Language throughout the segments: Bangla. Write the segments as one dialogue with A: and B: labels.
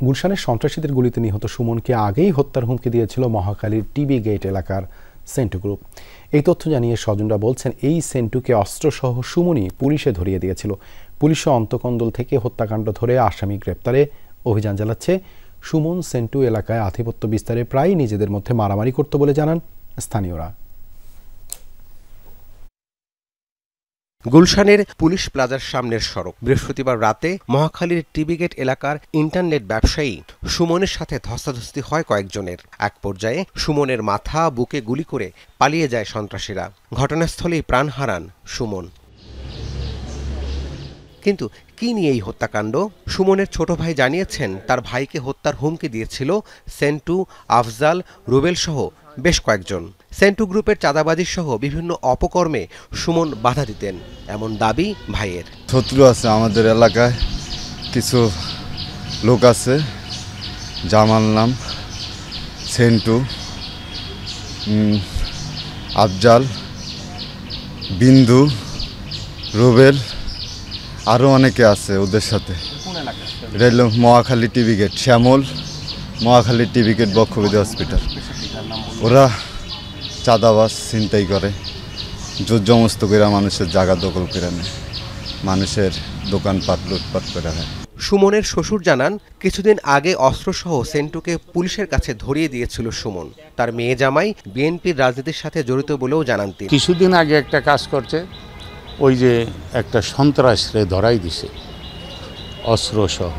A: গুলশানের সন্ত্রাসীদের গুলিতে নিহত সুমনকে আগেই হত্যার হুমকি দিয়েছিল মহাখালীর টিবি গেট এলাকার সেন্টু গ্রুপ। এই তথ্য জানিয়ে স্বজনরা বলছেন, এই সেন্টুকে অস্ত্রসহ সুমনই পুলিশে ধরিয়ে দিয়েছিল। পুলিশও অন্তকন্দল থেকে হত্যাকাণ্ড ধরে আসামি গ্রেপ্তারে অভিযান চালাচ্ছে। সুমন সেন্টু এলাকায় আধিপত্য বিস্তারে প্রায়ই নিজেদের মধ্যে মারামারি করত বলে জানান স্থানীয়রা।
B: গুলশানের পুলিশ প্লাজার সামনের সড়ক বৃহস্পতিবার রাতে মহাখালীর টিবি গেট এলাকার ইন্টারনেট ব্যবসায়ী সুমনের সাথে ধস্তাধস্তি হয় কয়েকজনের। এক পর্যায়ে সুমনের মাথা বুকে গুলি করে পালিয়ে যায় সন্ত্রাসীরা। ঘটনাস্থলেই প্রাণ হারান সুমন। কিন্তু কি নিয়ে এই হত্যাকাণ্ড? সুমনের ছোট ভাই জানিয়েছেন, তার ভাইকে হত্যার হুমকি দিয়েছিল সেন্টু, আফজাল, রুবেল সহ বেশ কয়েকজন। সেন্টু গ্রুপের চাঁদাবাজি সহ বিভিন্ন অপকর্মে সুমন বাধা দিতেন, এমন দাবি ভাইয়ের।
C: শত্রু আছে আমাদের এলাকায়, কিছু লোক আছে, জামাল নাম, সেন্টু, আফজাল, বিন্দু, রুবেল, আরও অনেকে আছে ওদের সাথে। রেল মহাখালী টিবি গেট, শ্যামল, মহাখালী টিবি গেট, বক্ষবিধি হসপিটাল। ওরা চাঁদাবাজ ছিনতাই করে, জোর জমস্ত করে মানুষের জায়গা দখল করে নেয়, মানুষের দোকানপাট লুটপাট করে নেয়।
B: সুমনের শ্বশুর জানান, কিছুদিন আগে অস্ত্রসহ সেন্টুকে পুলিশের কাছে ধরিয়ে দিয়েছিল সুমন। তার মেয়ে জামাই বিএনপির রাজনীতির সাথে জড়িত বলেও জানান তিনি।
D: কিছুদিন আগে একটা কাজ করছে, ওই যে একটা সন্ত্রাসরে ধরাই দিছে অস্ত্রসহ।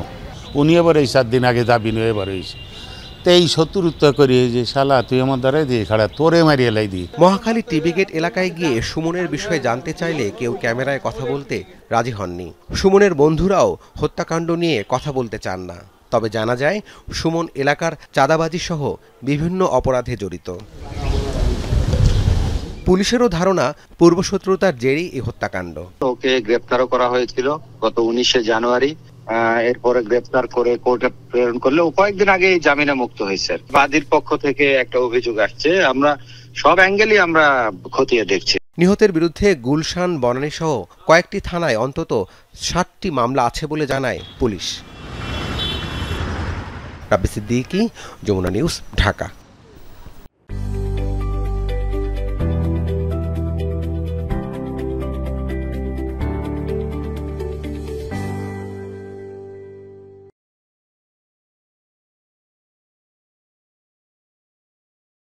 D: উনি এবার এই 7 দিন আগে দাবি নিয়ে এবার হয়েছে, তো এই শত্রুতা করি যে শালা তুই আমার দ্বারাই দিয়ে খাড়া তোরে মারিয়ে লাই দিই।
B: মহাখালী টিবি গেট এলাকায় গিয়ে সুমনের বিষয়ে জানতে চাইলে কেউ ক্যামেরায় কথা বলতে রাজি হননি। সুমনের বন্ধুরাও হত্যাকাণ্ড নিয়ে কথা বলতে চান না। তবে জানা যায়, সুমন এলাকার চাঁদাবাজি সহ বিভিন্ন অপরাধে জড়িত। পুলিশেরও ধারণা, পূর্বশত্রুতার জেরেই এই হত্যাকাণ্ড।
E: ওকে গ্রেপ্তারও করা হয়েছিল গত 19শে জানুয়ারি। এরপরে গ্রেপ্তার করে কোর্টে প্রেরণ করলে ও কয়েকদিন আগে জামিনে মুক্ত হয়েছে। বাদীর পক্ষ থেকে একটা অভিযোগ আসছে, আমরা সব অ্যাঙ্গেলই আমরা খতিয়ে দেখছি।
B: নিহতের বিরুদ্ধে গুলশান, বনানী সহ কয়েকটি থানায় অন্তত 7টি মামলা আছে বলে জানায় পুলিশ। রাব্বি সিদ্দিকী, যমুনা নিউজ, ঢাকা।